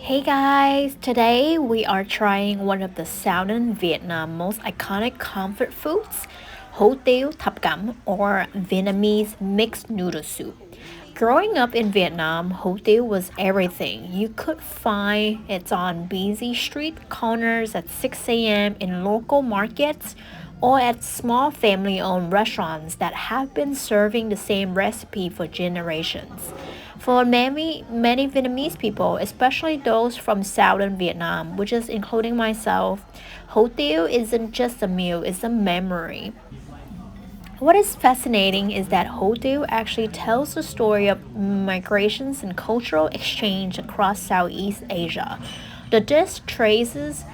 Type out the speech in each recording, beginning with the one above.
Hey guys, today we are trying one of the Southern Vietnam most iconic comfort foods, Hủ Tiếu Thập Cẩm or Vietnamese mixed noodle soup. Growing up in Vietnam, Hủ Tiếu was everything. You could find it on busy street corners at 6 a.m. in local markets or at small family-owned restaurants that have been serving the same recipe for generations. For many Vietnamese people, especially those from southern Vietnam, which is including myself, Hủ Tiếu isn't just a meal, it's a memory. What is fascinating is that Hủ Tiếu actually tells the story of migrations and cultural exchange across Southeast Asia. The dish traces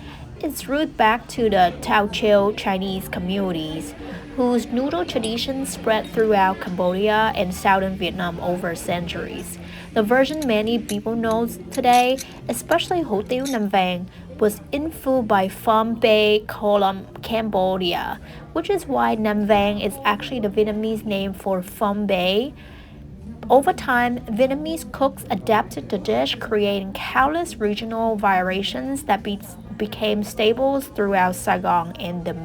its root back to the Tao Chinese communities, whose noodle traditions spread throughout Cambodia and southern Vietnam over centuries. The version many people know today, especially Hủ Tiếu Nam Vang, was influenced by Phnom Penh, Cambodia, which is why Nam Vang is actually the Vietnamese name for Phnom Penh. Over time, Vietnamese cooks adapted the dish, creating countless regional variations that became staples throughout Saigon and the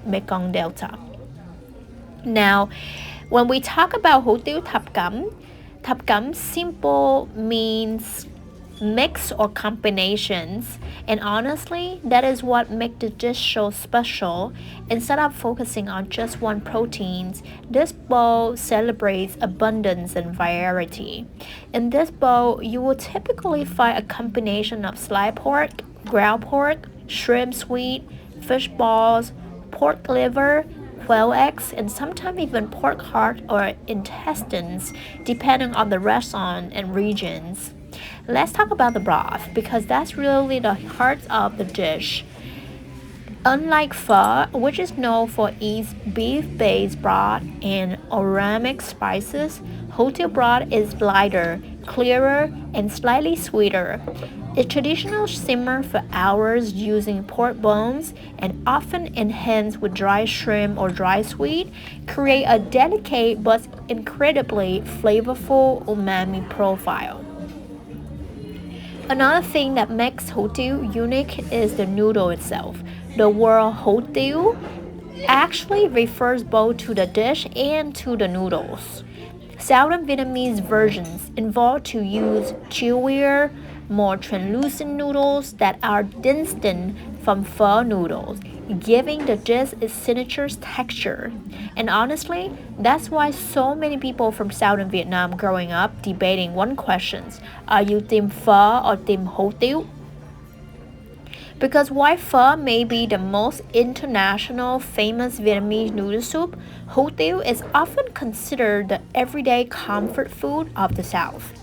Mekong Delta. Now, when we talk about Hủ Tiếu Thập Cẩm simple means mix or combinations, and honestly, that is what makes the dish so special. Instead of focusing on just one protein, this bowl celebrates abundance and variety. In this bowl, you will typically find a combination of sliced pork, ground pork, shrimp sweet, fish balls, pork liver, quail eggs, and sometimes even pork heart or intestines, depending on the restaurant and regions. Let's talk about the broth because that's really the heart of the dish. Unlike pho, which is known for its beef-based broth and aromatic spices, Hủ Tiếu broth is lighter, clearer, and slightly sweeter. It traditionally simmers for hours using pork bones and often enhanced with dry shrimp or dry sweet, create a delicate but incredibly flavorful umami profile. Another thing that makes Hủ Tiếu unique is the noodle itself. The word Hủ Tiếu actually refers both to the dish and to the noodles. Southern Vietnamese versions involve to use chewier, more translucent noodles that are distinct from pho noodles, giving the dish its signature texture. And honestly, that's why so many people from southern Vietnam growing up debating one question: are you team pho or team Hủ Tiếu? Because while pho may be the most international famous Vietnamese noodle soup, Hủ Tiếu is often considered the everyday comfort food of the South.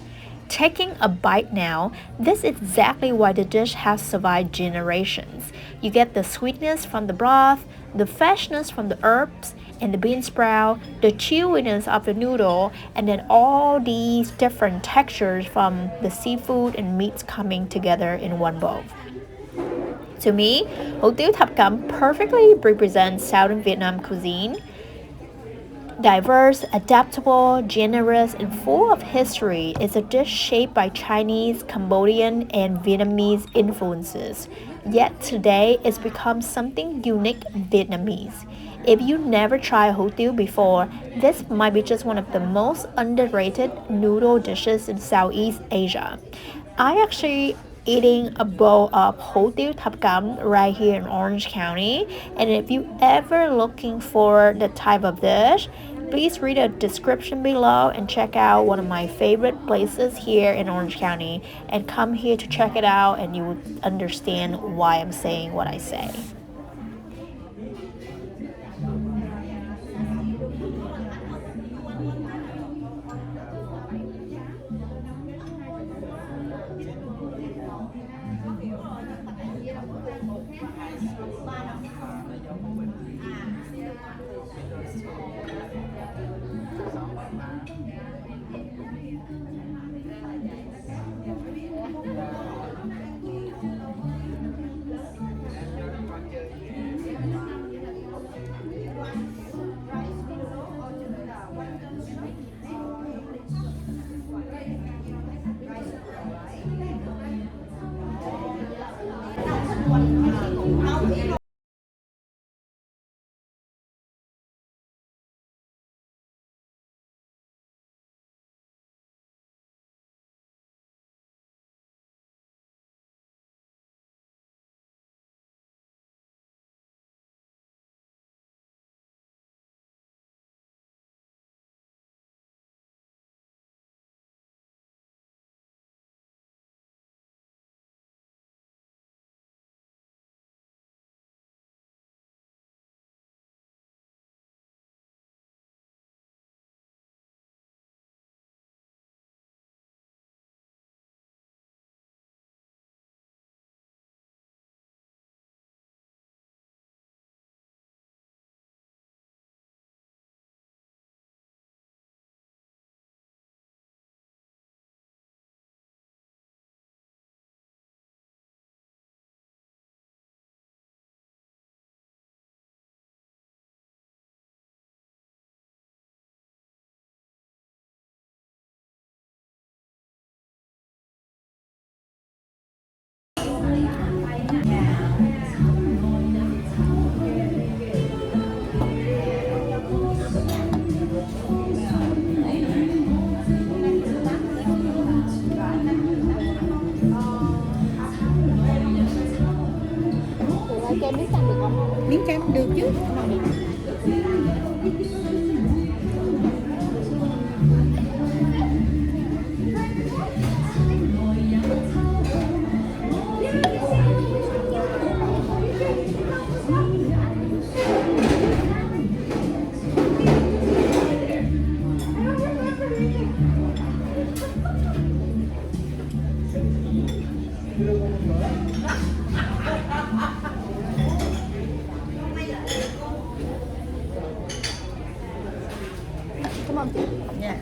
Taking a bite now, this is exactly why the dish has survived generations. You get the sweetness from the broth, the freshness from the herbs and the bean sprout, the chewiness of the noodle, and then all these different textures from the seafood and meats coming together in one bowl. To me, Hủ Tiếu Thập Cẩm perfectly represents Southern Vietnam cuisine. Diverse, adaptable, generous, and full of history, it's a dish shaped by Chinese, Cambodian, and Vietnamese influences. Yet today, it's become something unique Vietnamese. If you never tried Hủ Tiếu before, this might be just one of the most underrated noodle dishes in Southeast Asia. I actually eating a bowl of Hủ Tiếu Thập Cẩm right here in Orange County. And if you ever looking for the type of dish, please read the description below and check out one of my favorite places here in Orange County and come here to check it out and you will understand why I'm saying what I say. Kem miếng canh được không? Miếng canh được chứ. Cảm ơn chị. Dạ.